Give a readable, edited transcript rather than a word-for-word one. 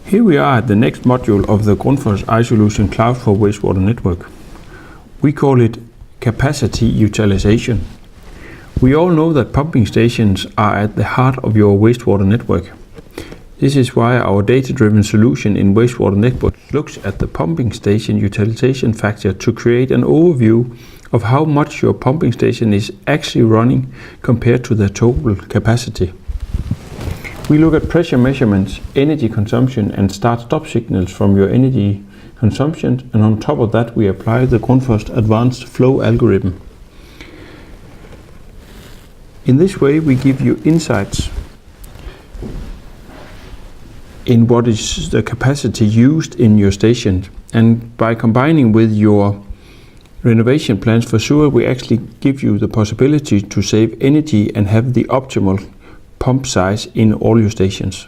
Here we are at the next module of the Grundfos iSolution Cloud for Wastewater Network. We call it capacity utilization. We all know that pumping stations are at the heart of your wastewater network. This is why our data-driven solution in Wastewater Network looks at the pumping station utilization factor to create an overview of how much your pumping station is actually running compared to the total capacity. We look at pressure measurements, energy consumption and start-stop signals from your energy consumption, and on top of that we apply the Grundfos advanced flow algorithm. In this way we give you insights in what is the capacity used in your station, and by combining with your renovation plans for sewer we actually give you the possibility to save energy and have the optimal pump size in all your stations.